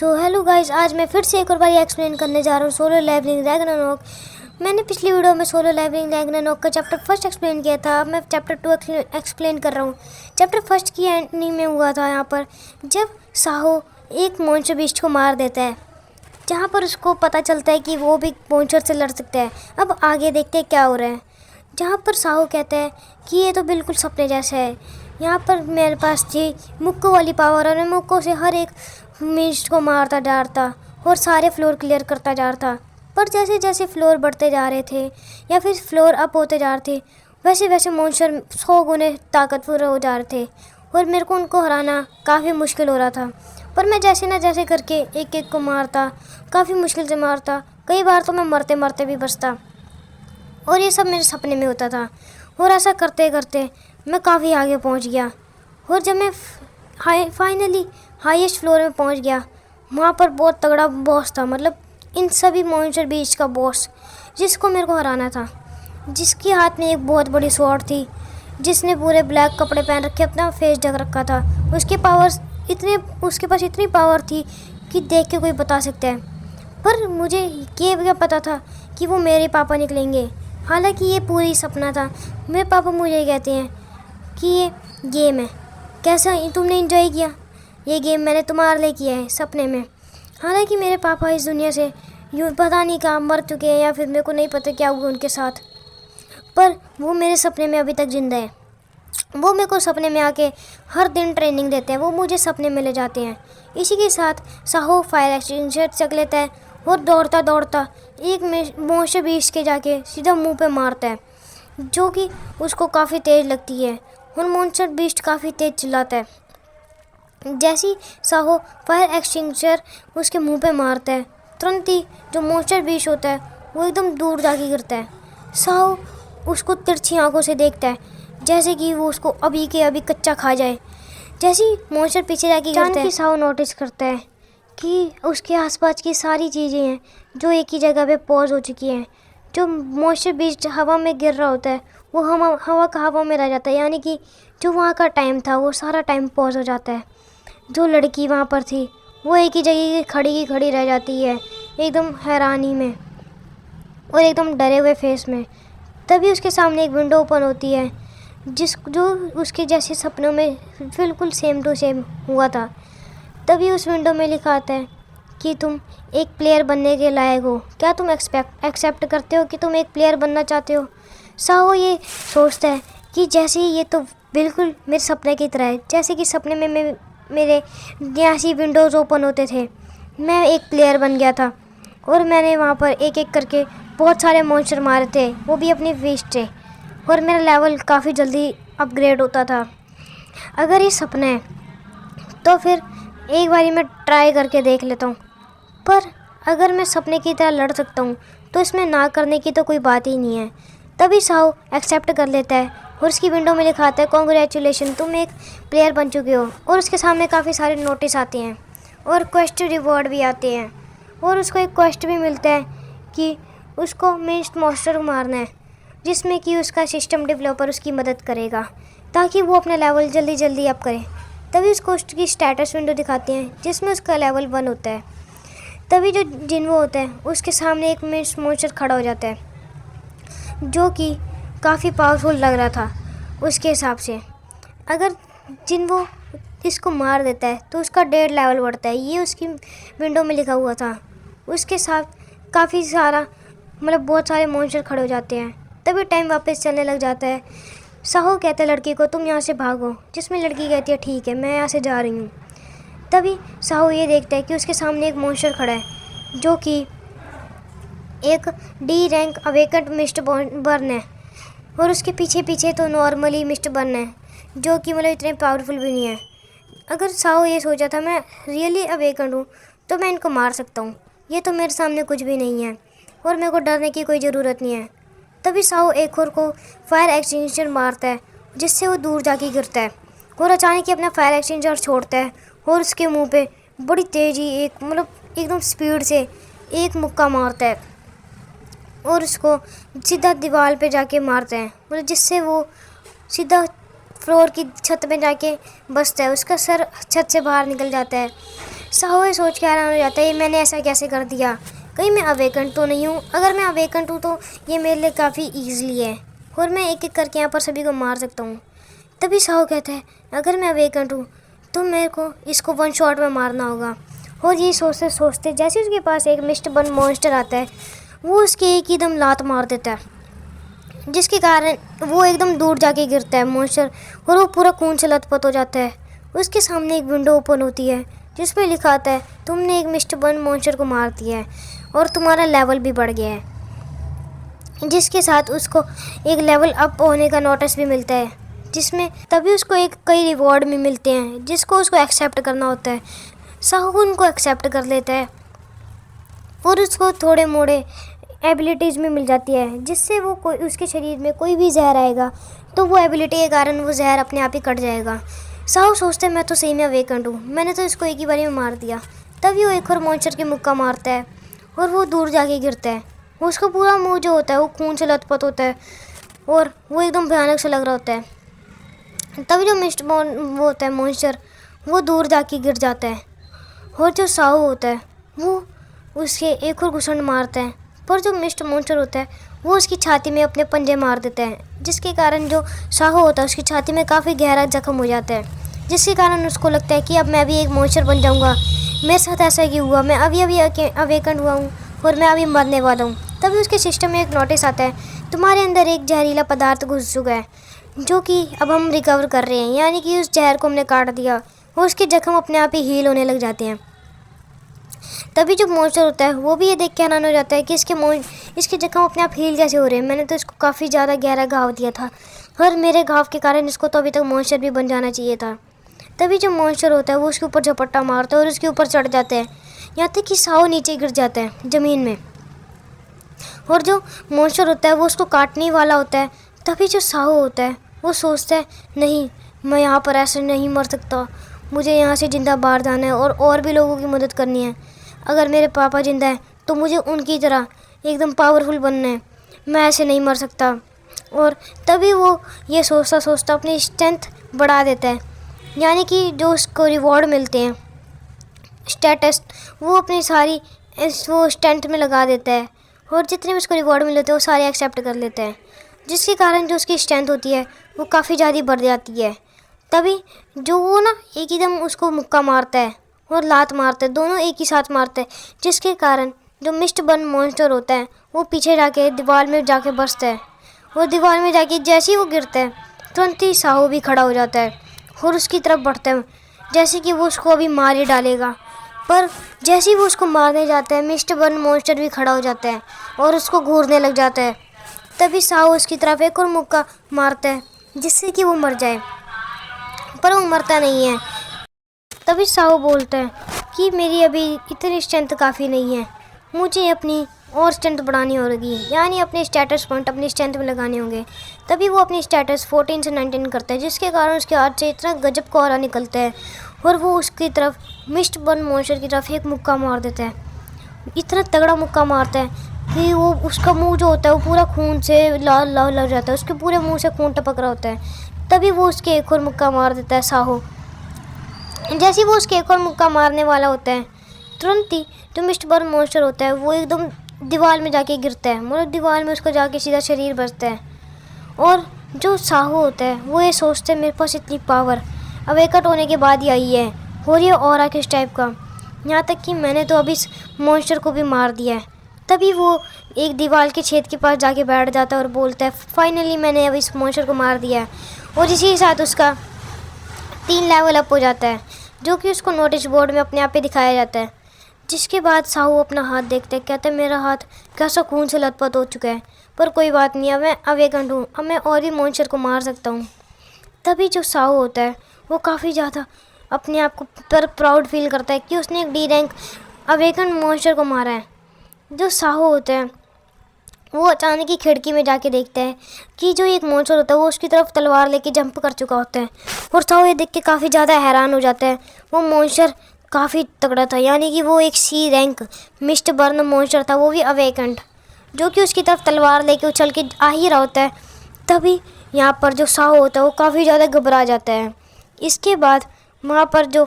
So hello guys, आज मैं फिर से एक और बार एक्सप्लेन करने जा रहा हूँ सोलो लेवलिंग रैग्नारॉक। मैंने पिछली वीडियो में सोलो लेवलिंग रैग्नारॉक का चैप्टर फर्स्ट एक्सप्लेन किया था। अब मैं चैप्टर 2 एक्सप्लेन कर रहा हूँ। चैप्टर फर्स्ट की एंडिंग में हुआ था यहाँ पर जब साहो एक मॉन्स्टर बीस्ट को मार देता है, जहाँ पर उसको पता चलता है कि वो भी मॉन्स्टर से लड़ सकता है। अब आगे देखते हैं क्या हो रहा है। जहाँ पर साहो कहता है कि ये तो बिल्कुल सपने जैसा है, यहाँ पर मेरे पास थी मुक्को वाली पावर और मैं मुक्को से हर एक मिस्ट को मारता जा रहा था और सारे फ्लोर क्लियर करता जा रहा था। पर जैसे जैसे फ्लोर बढ़ते जा रहे थे या फिर फ्लोर अप होते जा रहे थे, वैसे वैसे मॉन्स्टर 100 गुने ताकतवर हो जा रहे थे और मेरे को उनको हराना काफ़ी मुश्किल हो रहा था। पर मैं जैसे ना जैसे करके एक एक को मारता, काफ़ी मुश्किल से मारता। कई बार तो मैं मरते मरते भी बचता और ये सब मेरे सपने में होता था। और ऐसा करते करते मैं काफ़ी आगे पहुंच गया और जब मैं फाइनली हाईएस्ट फ्लोर में पहुंच गया, वहाँ पर बहुत तगड़ा बॉस था, मतलब इन सभी मॉन्स्टर बीच का बॉस, जिसको मेरे को हराना था, जिसके हाथ में एक बहुत बड़ी स्वॉर्ड थी, जिसने पूरे ब्लैक कपड़े पहन रखे, अपना फेस ढक रखा था। उसके पास इतनी पावर थी कि देख के कोई बता सकता है। पर मुझे ये क्या पता था कि वो मेरे पापा निकलेंगे। हालांकि ये पूरी सपना था। मेरे पापा मुझे कहते हैं कि ये गेम है, कैसा तुमने एंजॉय किया, ये गेम मैंने तुम्हारे लिए किया है सपने में। हालांकि मेरे पापा इस दुनिया से यूँ पता नहीं कहाँ मर चुके हैं या फिर मेरे को नहीं पता क्या हुआ उनके साथ, पर वो मेरे सपने में अभी तक जिंदा है। वो मेरे को सपने में आके हर दिन ट्रेनिंग देते हैं, वो मुझे सपने में ले जाते हैं। इसी के साथ साहो फायर एक्सटिंग्विशर चक लेता है और दौड़ता दौड़ता एक मॉन्स्टर बीस्ट के जाके सीधा मुंह पे मारता है, जो कि उसको काफ़ी तेज़ लगती है और मॉन्स्टर बीस्ट काफ़ी तेज़ चिल्लाता है। जैसे ही साहो फायर एक्सटिंग्विशर उसके मुंह पे मारता है, तुरंत ही जो मॉन्स्टर बीस्ट होता है वो एकदम दूर जाके गिरता है। साहो उसको तिरछी आंखों से देखता है, जैसे कि वो उसको अभी के अभी कच्चा खा जाए। जैसे ही मॉन्स्टर पीछे जाके गिरता है, साहो नोटिस करता है कि उसके आसपास की सारी चीज़ें हैं जो एक ही जगह पे पॉज हो चुकी हैं। जो मॉन्स्टर बीस्ट हवा में गिर रहा होता है वो हवा में रह जाता है, यानी कि जो वहाँ का टाइम था वो सारा टाइम पॉज हो जाता है। जो लड़की वहाँ पर थी वो एक ही जगह खड़ी की खड़ी रह जाती है, एकदम हैरानी में और एकदम डरे हुए फेस में। तभी उसके सामने एक विंडो ओपन होती है, जो उसके जैसे सपनों में बिल्कुल सेम टू सेम हुआ था। तभी उस विंडो में लिखा आता है कि तुम एक प्लेयर बनने के लायक हो, क्या तुम एक्सेप्ट करते हो कि तुम एक प्लेयर बनना चाहते हो। साहो ये सोचता है कि जैसे ही ये तो बिल्कुल मेरे सपने की तरह है, जैसे कि सपने में मेरे जैसी विंडोज़ ओपन होते थे, मैं एक प्लेयर बन गया था और मैंने वहाँ पर एक एक करके बहुत सारे मॉन्स्टर मारे थे, वो भी अपनी फिस्ट से, और मेरा लेवल काफ़ी जल्दी अपग्रेड होता था। अगर ये सपना है तो फिर एक बारी मैं ट्राई करके देख लेता हूँ, पर अगर मैं सपने की तरह लड़ सकता हूँ तो इसमें ना करने की तो कोई बात ही नहीं है। तभी साहो एक्सेप्ट कर लेता है और उसकी विंडो में लिखा आता है कॉन्ग्रेचुलेशन, तुम एक प्लेयर बन चुके हो। और उसके सामने काफ़ी सारे नोटिस आते हैं और क्वेस्ट रिवॉर्ड भी आते हैं, और उसको एक क्वेस्ट भी मिलता है कि उसको मिस्ट मॉन्स्टर को मारना है, जिसमें कि उसका सिस्टम डेवलपर उसकी मदद करेगा ताकि वो अपना लेवल जल्दी जल्दी अप करे। तभी उसको उसकी स्टेटस विंडो दिखाते हैं जिसमें उसका लेवल 1 होता है। तभी जो जिन्वो होता है उसके सामने एक मिस्ट मॉन्स्टर खड़ा हो जाता है, जो कि काफ़ी पावरफुल लग रहा था उसके हिसाब से। अगर जिन्वो इसको मार देता है तो उसका 1.5 लेवल बढ़ता है, ये उसकी विंडो में लिखा हुआ था। उसके साथ काफ़ी सारा बहुत सारे मॉन्स्टर खड़े हो जाते हैं। तभी टाइम वापस चलने लग जाता है। साहो कहता है लड़की को तुम यहाँ से भागो, जिसमें लड़की कहती है ठीक है मैं यहाँ से जा रही हूँ। तभी साहो ये देखता है कि उसके सामने एक मॉन्स्टर खड़ा है, जो कि एक डी रैंक अवेकेंट मिस्ट बर्न है, और उसके पीछे पीछे तो नॉर्मली मिस्ट बर्न है, जो कि इतने पावरफुल भी नहीं है। अगर साहो ये सोचा था मैं रियली अवेकेंट हूँ तो मैं इनको मार सकता हूँ, ये तो मेरे सामने कुछ भी नहीं है और मेरे को डरने की कोई ज़रूरत नहीं है। तभी साहो एक और को फायर एक्सटिंग्विशर मारता है, जिससे वो दूर जाके गिरता है और अचानक ही अपना फायर एक्सटिंग्विशर छोड़ता है और उसके मुंह पे बड़ी तेज़ी एकदम स्पीड से एक मुक्का मारता है और उसको सीधा दीवार पे जाके मारता है, जिससे वो सीधा फ्लोर की छत पे जाके बसता है। उसका सर छत से बाहर निकल जाता है। साहू ये सोच के हैरान हो जाता है, ये मैंने ऐसा कैसे कर दिया, कहीं मैं अवेकन तो नहीं हूँ। अगर मैं अवेकन हूँ तो ये मेरे लिए काफ़ी ईजिली है और मैं एक एक करके यहाँ पर सभी को मार सकता हूँ। तभी साहू कहता है, अगर मैं अवेकन हूँ तो मेरे को इसको वन शॉट में मारना होगा। और ये सोचते सोचते जैसे उसके पास एक मिस्टर बन मॉन्स्टर आता है, वो उसके एक ही दम लात मार देता है, जिसके कारण वो एकदम दूर जाके गिरता है मॉन्स्टर और वो पूरा खून से लथपथ हो जाता है। उसके सामने एक विंडो ओपन होती है जिसमें लिखा आता है, तुमने एक मिस्टर बन मॉन्स्टर को मार दिया है और तुम्हारा लेवल भी बढ़ गया है। जिसके साथ उसको एक लेवल अप होने का नोटिस भी मिलता है, जिसमें तभी उसको कई रिवॉर्ड भी मिलते हैं जिसको उसको एक्सेप्ट करना होता है। साहू उनको एक्सेप्ट कर लेता है और उसको थोड़े मोड़े एबिलिटीज़ में मिल जाती है, जिससे वो कोई उसके शरीर में कोई भी जहर आएगा तो वो एबिलिटी के कारण वो जहर अपने आप ही कट जाएगा। साहू सोचते हैं, मैं तो सही में अवेकन हूँ, मैंने तो इसको एक ही बारी में मार दिया। तभी वो एक और मॉन्स्टर की मुक्का मारता है और वो दूर जाके गिरता है। उसका पूरा मुंह जो होता है वो खून से लथपथ होता है और वो एकदम भयानक सा लग रहा होता है। तभी जो वो होता है मॉन्स्टर, वो दूर जाके गिर जाता है और जो साहू होता है वो उसके एक और घुसंड मारता है, पर जो मिस्टर मॉन्स्टर होता है वो उसकी छाती में अपने पंजे मार देता है, जिसके कारण जो साहू होता है उसकी छाती में काफ़ी गहरा जख्म हो जाता है, जिसके कारण उसको लगता है कि अब मैं भी एक मॉन्स्टर बन जाऊंगा। मेरे साथ ऐसा क्यों हुआ, मैं अभी अवेकन हुआ हूँ और मैं अभी मरने वाला हूँ। तभी उसके सिस्टम में एक नोटिस आता है, तुम्हारे अंदर एक जहरीला पदार्थ घुस चुका है जो कि अब हम रिकवर कर रहे हैं, यानी कि उस जहर को हमने काट दिया और उसके जख्म अपने आप ही हील होने लग जाते हैं। तभी जो मॉन्स्टर होता है वो भी ये देख के हैरान हो जाता है कि इसके जख्म अपने आप हील कैसे हो रहे हैं, मैंने तो इसको काफ़ी ज़्यादा गहरा घाव दिया था और मेरे घाव के कारण इसको तो अभी तक मॉन्स्टर भी बन जाना चाहिए था। तभी जो मॉन्स्टर होता है वो उसके ऊपर झपट्टा मारता है और उसके ऊपर चढ़ जाते हैं, यहाँ तक कि साहू नीचे गिर जाता है ज़मीन में और जो मॉन्स्टर होता है वो उसको काटने वाला होता है। तभी जो साहू होता है वो सोचता है, नहीं मैं यहाँ पर ऐसे नहीं मर सकता, मुझे यहाँ से ज़िंदा बाहर जाना है और भी लोगों की मदद करनी है। अगर मेरे पापा ज़िंदा हैं तो मुझे उनकी तरह एकदम पावरफुल बनना है, मैं ऐसे नहीं मर सकता। और तभी वो ये सोचता सोचता अपनी स्ट्रेंथ बढ़ा देता है, यानी कि जो उसको रिवॉर्ड मिलते हैं स्टेटस, वो अपनी सारी वो स्ट्रेंथ में लगा देता है और जितने भी उसको रिवॉर्ड मिलते हैं वो सारे एक्सेप्ट कर लेते हैं, जिसके कारण जो उसकी स्ट्रेंथ होती है वो काफ़ी ज़्यादा बढ़ जाती है। तभी जो वो ना एक ही दम उसको मुक्का मारता है और लात मारता है, दोनों एक ही साथ मारते हैं, जिसके कारण जो मिस्टर बन मॉन्स्टर होता है वो पीछे जाके दीवार में जाके बसता है और दीवार में जाके जैसे ही वो गिरता है तुरंत ही साहू भी खड़ा हो जाता है और उसकी तरफ बढ़ता है, जैसे कि वो उसको अभी मार ही डालेगा। पर जैसे ही वो उसको मारने जाता है मिस्टर बन मॉन्स्टर भी खड़ा हो जाता है और उसको घूरने लग जाता है। तभी साहू उसकी तरफ एक और मुक्का मारता है जिससे कि वो मर जाए, पर वो मरता नहीं है। तभी साहू बोलता है कि मेरी अभी इतनी स्ट्रेंथ काफ़ी नहीं है, मुझे अपनी और स्ट्रेंथ बढ़ानी होगी, यानी अपने स्टेटस पॉइंट अपनी स्ट्रेंथ में लगाने होंगे। तभी वो अपनी स्टेटस 14 से 19 करता है, जिसके कारण उसके हाथ से इतना गजब का ऑरा निकलता है और वो उसकी तरफ मिस्टर बन मॉन्स्टर की तरफ एक मुक्का मार देता है। इतना तगड़ा मुक्का मारता है कि वो उसका मुंह जो होता है वो पूरा खून से लाल लाल लग जाता है, उसके पूरे मुंह से खून टपक रहा होता है। तभी वो उसके एक और मुक्का मार देता है साहू। जैसे ही वो उसके एक और मुक्का मारने वाला होता है तुरंत ही जो मिस्टर बन मॉन्स्टर होता है वो एकदम दीवार में जाके गिरता है, मतलब दीवार में उसका जाके सीधा शरीर बचता है। और जो साहू होता है वो ये सोचते हैं, मेरे पास इतनी पावर अवेकट होने के बाद ही आई है और ये ऑरा किस टाइप का, यहाँ तक कि मैंने तो अभी इस मॉन्स्टर को भी मार दिया है। तभी वो एक दीवार के छेद के पास जाके बैठ जाता है और बोलता है, फाइनली मैंने अब इस मॉन्स्टर को मार दिया है। और इसी के साथ उसका 3 लेवल अप हो जाता है, जो कि उसको नोटिस बोर्ड में अपने आप ही दिखाया जाता है। जिसके बाद साहू अपना हाथ देखते हैं, कहते हैं मेरा हाथ कैसा खून से लथपथ हो चुका है, पर कोई बात नहीं, अब मैं अवेकन हूँ, अब मैं और भी मॉन्स्टर को मार सकता हूँ। तभी जो साहू होता है वो काफ़ी ज़्यादा अपने आप को पर प्राउड फील करता है कि उसने एक D रैंक अवेकन मॉन्स्टर को मारा है। जो साहू होता है वो अचानक ही खिड़की में जाके देखता है कि जो एक मॉन्स्टर होता है वो उसकी तरफ तलवार लेके जंप कर चुका होता है और साहू ये देख के काफ़ी ज़्यादा हैरान हो जाता है। वो मॉन्स्टर काफ़ी तगड़ा था, यानी कि वो एक C rank mister burn monster था, वो भी अवेकंड, जो कि उसकी तरफ तलवार लेके उछल के आ ही रहा होता है। तभी यहाँ पर जो साहू होता है वो काफ़ी ज़्यादा घबरा जाता है। इसके बाद वहाँ पर जो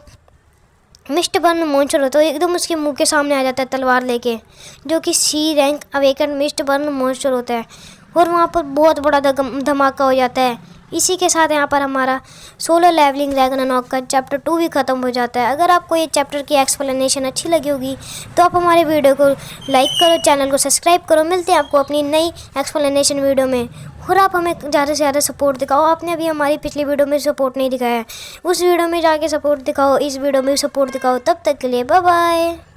मिस्टर बर्न मॉन्स्टर होता है, एकदम उसके मुंह के सामने आ जाता है तलवार लेके, जो कि C rank awaken mister burn monster होता है। और वहाँ पर बहुत बड़ा धमाका हो जाता है। इसी के साथ यहाँ पर हमारा सोलो लेवलिंग रैग्नारॉक का चैप्टर 2 भी ख़त्म हो जाता है। अगर आपको ये चैप्टर की एक्सप्लेनेशन अच्छी लगी होगी तो आप हमारे वीडियो को लाइक करो, चैनल को सब्सक्राइब करो। मिलते हैं आपको अपनी नई एक्सप्लेनेशन वीडियो में। और आप हमें ज़्यादा से ज़्यादा सपोर्ट दिखाओ। आपने अभी हमारी पिछली वीडियो में सपोर्ट नहीं दिखाया है, उस वीडियो में जाके सपोर्ट दिखाओ, इस वीडियो में सपोर्ट दिखाओ। तब तक के लिए बाय बाय।